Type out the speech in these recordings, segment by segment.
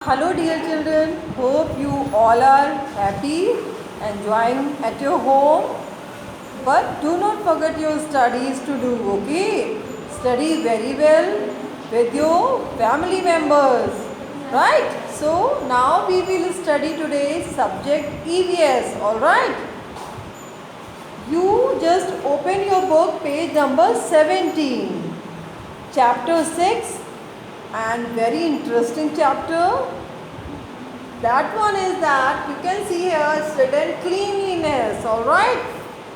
Hello dear children, hope you all are happy, enjoying at your home. But do not forget your studies to do, okay? Study very well with your family members, right? So now we will study today's subject EVS, alright? You just open your book, page number 17, chapter 6, and very interesting chapter. That one is that you can see here it's written cleanliness, alright?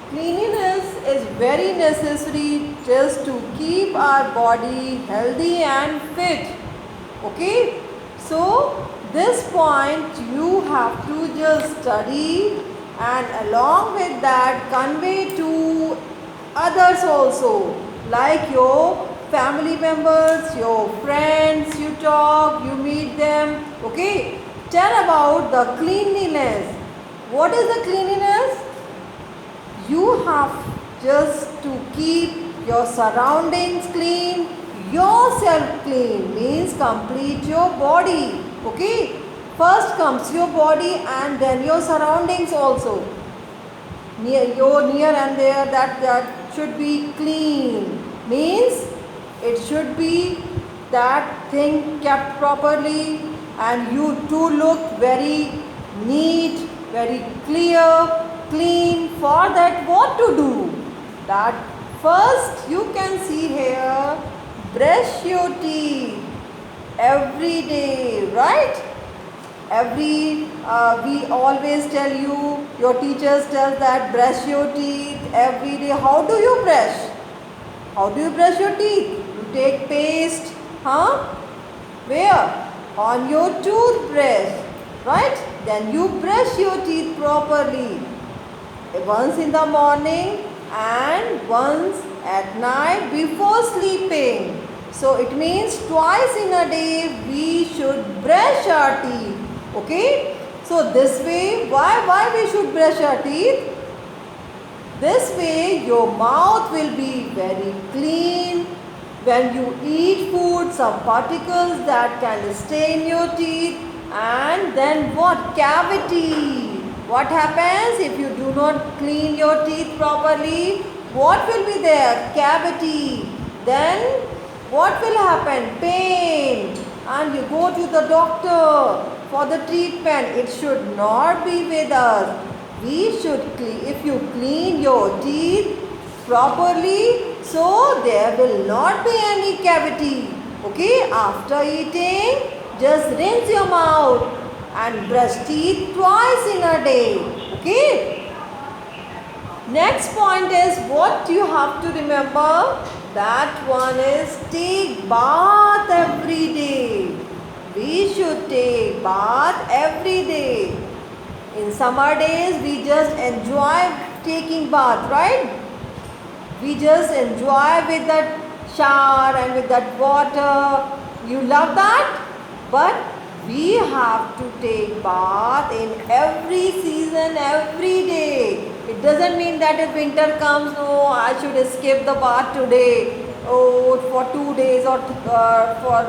Cleanliness is very necessary just to keep our body healthy and fit. Okay? So, this point you have to just study and along with that convey to others also, like your family members, your friends, you talk, you meet them. Okay? Tell about the cleanliness. What is the cleanliness? You have just to keep your surroundings clean, yourself clean, means complete your body. Okay? First comes your body and then your surroundings also. Near and there, that should be clean. Means it should be that thing kept properly, and you too look very neat, very clear, clean. For that, what to do? That first you can see here, brush your teeth every day, right? We always tell you, your teachers tell that brush your teeth every day. How do you brush? How do you brush your teeth? You take paste, huh? Where? On your toothbrush, right? Then you brush your teeth properly. Once in the morning and once at night before sleeping. So it means twice in a day we should brush our teeth. Okay? So this way, why we should brush our teeth? This way your mouth will be very clean. When you eat food, some particles that can stay in your teeth, and then what? Cavity. What happens if you do not clean your teeth properly? What will be there? Cavity. Then what will happen? Pain. And you go to the doctor for the treatment. It should not be with us. We should clean. If you clean your teeth properly, so there will not be any cavity. Okay, after eating, just rinse your mouth and brush teeth twice in a day. Okay. Next point is what you have to remember. That one is take bath every day. We should take bath every day. In summer days, we just enjoy taking bath, right? We just enjoy with that shower and with that water. You love that? But we have to take bath in every season, every day. It doesn't mean that if winter comes, no, I should skip the bath today. Oh, for 2 days or for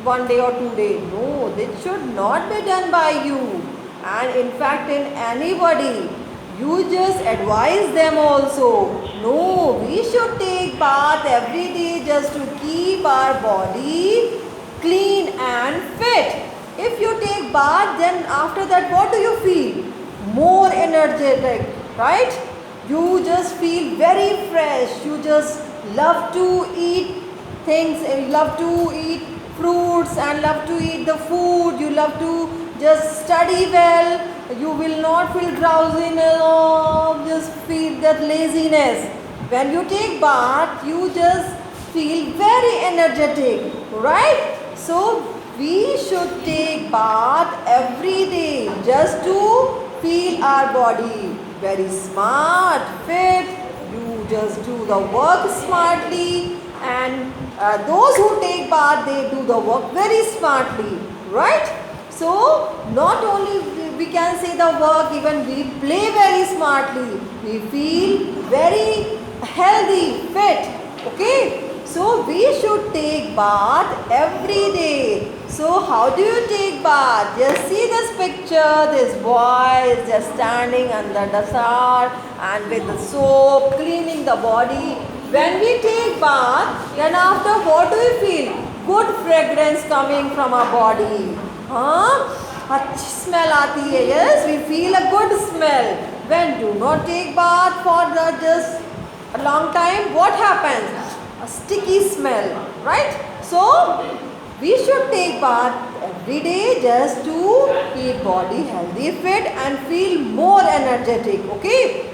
1 day or 2 days. No, this should not be done by you. And in fact, in anybody, you just advise them also. No, we should take bath every day just to keep our body clean and fit. If you take bath, then after that what do you feel? More energetic, right? You just feel very fresh. You just love to eat things, you love to eat fruits and love to eat the food. You love to just study well. You will not feel drowsiness or just feel that laziness. When you take bath, you just feel very energetic, right? So we should take bath every day just to feel our body very smart, fit. You just do the work smartly, and those who take bath, they do the work very smartly, right? So not only we can say the work, even we play very smartly. We feel very healthy, fit. Okay. So we should take bath every day So how do you take bath? Just see this picture. This boy is just standing under the shower and with the soap cleaning the body. When we take bath, then after what do we feel? Good fragrance coming from our body. Huh? अच्छी smell आती है. Yes, we feel a good smell. When do not take bath for just a long time, what happens? A sticky smell, right? So we should take bath every day just to keep body healthy, fit and feel more energetic. Okay.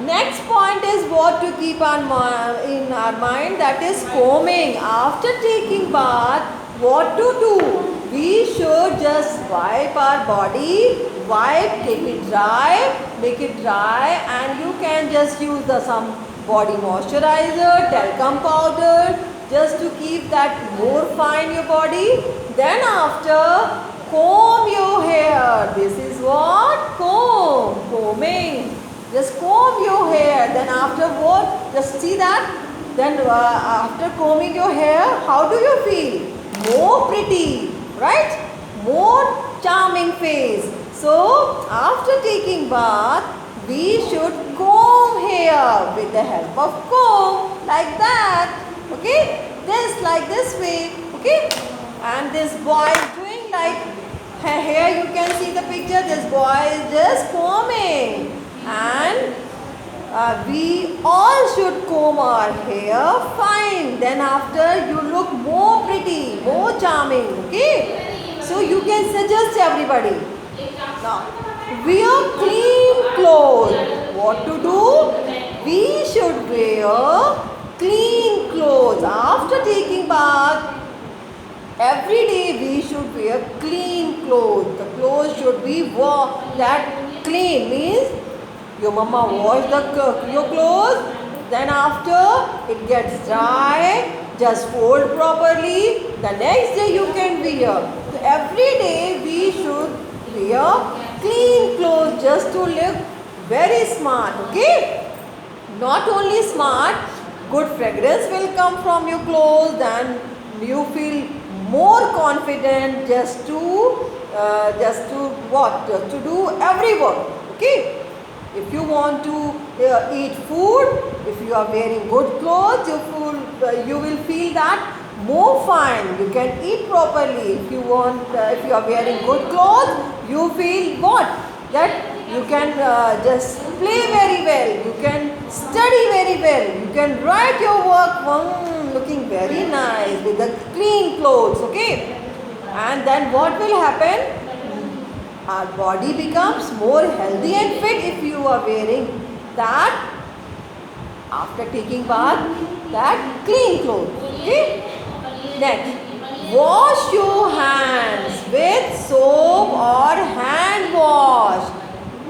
Next point is what to keep in our mind, that is combing. After taking bath, what to do? We should just wipe our body, make it dry and you can just use some body moisturizer, talcum powder, just to keep that more fine your body. Then after, comb your hair. This is what? Combing. Just comb your hair. Then after what? Just see that. Then after combing your hair, how do you feel? More pretty, right? More charming face. So after taking bath, we should comb hair with the help of comb, like that. Okay, like this way. Okay, and this boy is doing like, here you can see the picture. This boy is just combing, and we all should comb our hair fine. Then after, you look more pretty, more charming. Okay, so you can suggest everybody. Now, wear clean clothes. What to do? We should wear clean clothes. After taking bath, every day we should wear clean clothes. The clothes should be that clean, means your mama wash your clothes, then after it gets dry, just fold properly. The next day you can wear. So every day we should wear clean clothes just to look very smart. Okay, not only smart, good fragrance will come from your clothes, and you feel more confident just to do every work. Okay, if you want to eat food, if you are wearing good clothes, you will feel that more fine. You can eat properly. If you are wearing good clothes, you feel what? That you can just play very well. You can study very well. You can write your work looking very nice with the clean clothes. Okay, and then what will happen? Our body becomes more healthy and fit if you are wearing that after taking bath, that clean clothes. Okay. Next, wash your hands with soap or hand wash.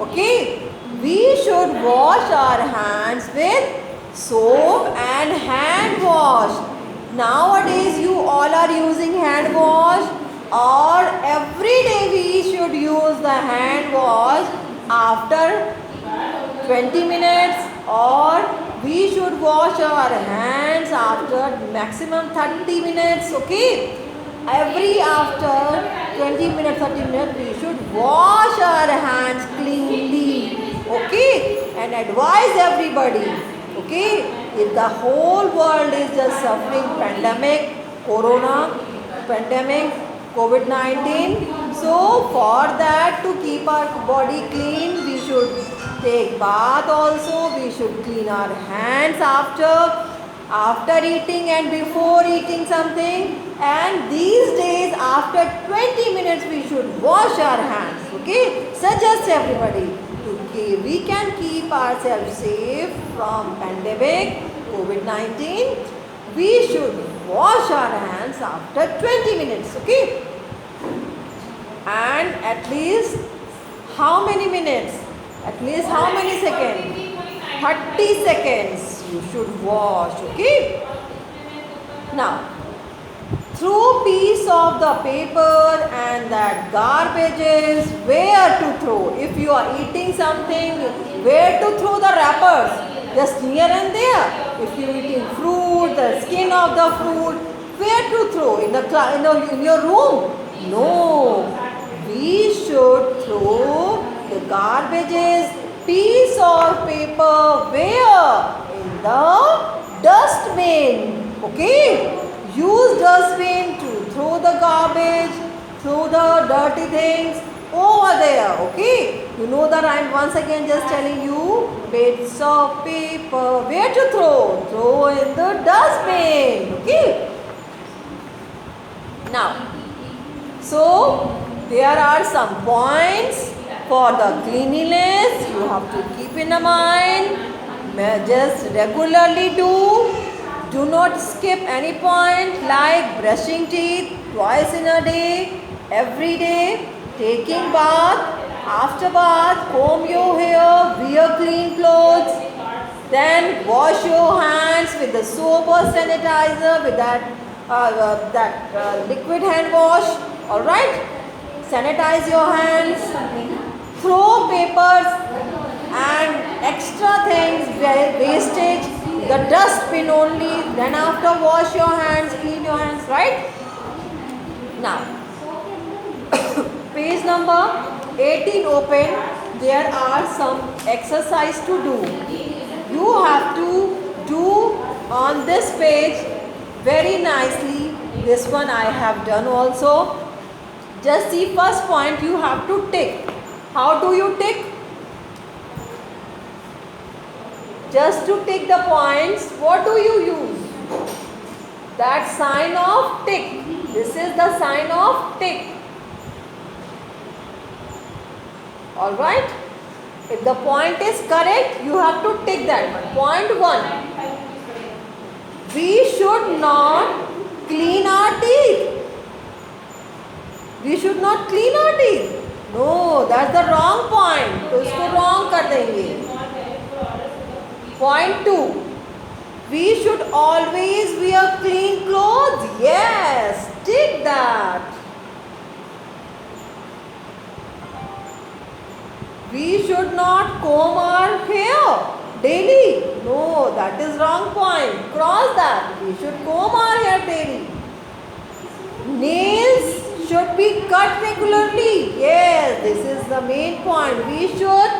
Okay, we should wash our hands with soap and hand wash. Nowadays, you all are using hand wash, or every day we should use the hand wash after 20 minutes, or we should wash our hands after maximum 30 minutes. Okay, after 20 minutes, 30 minutes, we should wash our hands cleanly. Okay, and advise everybody. Okay, if the whole world is just suffering pandemic, COVID-19, so for that, to keep our body clean, we should take bath also. We should clean our hands after eating and before eating something. And these days, after 20 minutes, we should wash our hands. Okay, suggest everybody. Okay, we can keep ourselves safe from pandemic COVID-19. We should wash our hands after 20 minutes. Okay, and at least how many minutes? At least how many seconds? 30 seconds you should wash. Okay, now throw piece of the paper and that garbages, where to throw? If you are eating something, where to throw the wrappers? Just here and there. If you are eating fruit, the skin of the fruit, Where to throw? In your room? No. We should throw the garbages, piece or paper where? In the dustbin. Okay? Use dustbin to throw the garbage, throw the dirty things over there. Okay? You know that I am once again just telling you bits of paper. Where to throw? Throw in the dustbin. Okay? Now, so there are some points for the cleanliness you have to keep in mind. Just regularly do not skip any point like brushing teeth twice in a day, every day, taking bath, after bath, comb your hair, wear clean clothes, then wash your hands with the soap or sanitizer with that liquid hand wash. Alright, sanitize your hands, throw papers and extra things, wastage, the dustbin only, then after wash your hands, clean your hands, right? Now, page number 18 open, there are some exercise to do. You have to do on this page very nicely. This one I have done also. Just see first point you have to tick. How do you tick? Just to tick the points, what do you use? That sign of tick. This is the sign of tick. Alright? If the point is correct, you have to tick that one. Point 1. We should not clean our teeth. We should not clean our teeth. No, that's the wrong point. तो इसको wrong कर देंगे. Point 2. We should always wear clean clothes. Yes, tick that. We should not comb our hair daily. No, that is wrong point. Cross that. We should comb our hair daily. Nails should be cut regularly. Yes, this is the main point. We should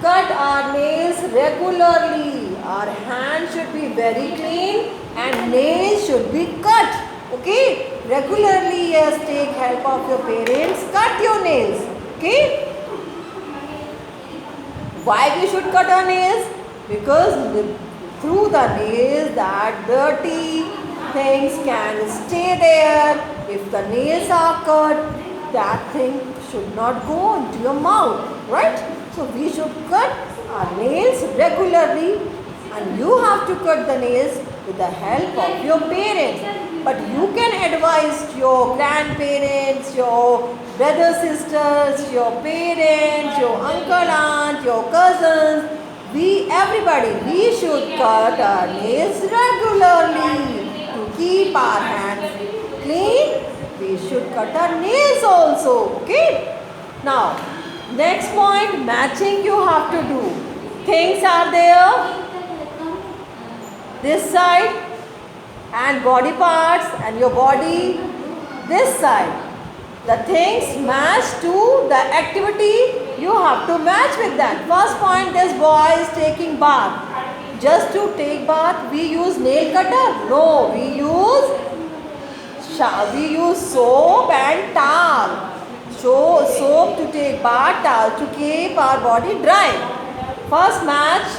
cut our nails regularly. Our hands should be very clean and nails should be cut. Okay? Regularly, yes, take help of your parents. Cut your nails. Okay? Why we should cut our nails? Because through the nails that dirty things can stay there. If the nails are cut, that thing should not go into your mouth, right? So we should cut our nails regularly, and you have to cut the nails with the help of your parents. But you can advise your grandparents, your brothers, sisters, your parents, your uncle, aunt, your cousins. Everybody, we should cut our nails regularly to keep our hands clean. We should cut our nails also. Okay? Now, next point, matching you have to do. Things are there. This side and body parts and your body this side. The things match to the activity, you have to match with that. First point, this boy is taking bath. Just to take bath, we use nail cutter? No, we use soap and towel. So, soap to take bath, towel to keep our body dry. First match,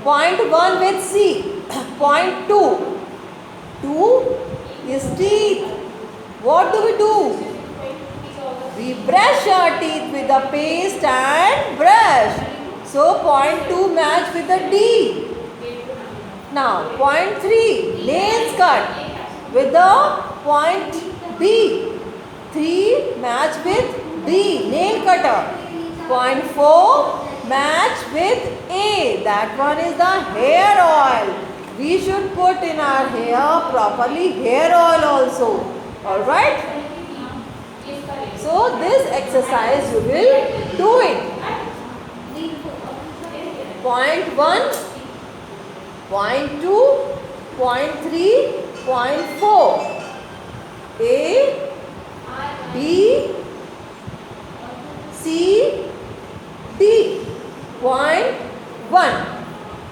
point 1 with C. Point 2. 2 is teeth. What do we do? We brush our teeth with the paste and brush. So, point 2 match with the D. Now, point 3, nails cut with the point B. 3 match with B, nail cutter. Point 4 match with A. That one is the hair oil. We should put in our hair properly hair oil also. Alright? So, this exercise you will do it. Point 1, point 2, point 3 Point 4. A, B, C, D. Point 1.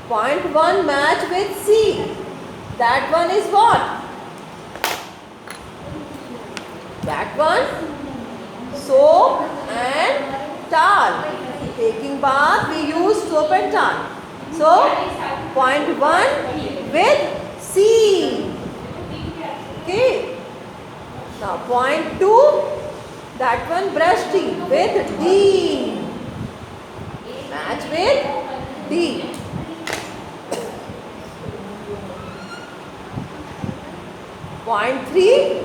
Point 1 match with C. That one is what? That one? Soap and towel. Taking bath, we use soap and towel. So, point 1 with C. Okay. Now, point 2, that one brush teeth with D. Match with D. Point 3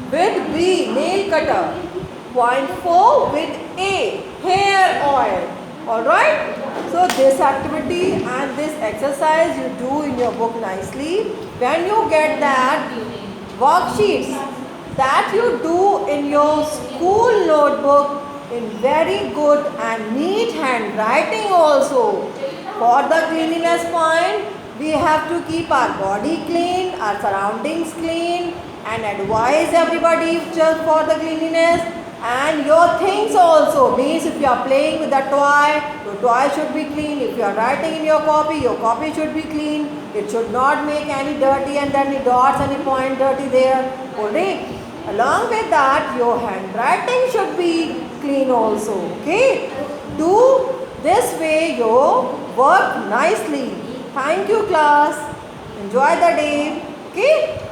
with B, nail cutter. Point 4 with A, hair oil. Alright? So this activity and this exercise you do in your book nicely. When you get that worksheets that you do in your school notebook in very good and neat handwriting also. For the cleanliness point, we have to keep our body clean, our surroundings clean, and advise everybody just for the cleanliness. And your things also, means if you are playing with a toy, your toy should be clean. If you are writing in your copy should be clean. It should not make any dirty and then the dots and the point dirty there. Alright. Along with that, your handwriting should be clean also. Okay. Do this way your work nicely. Thank you class. Enjoy the day. Okay.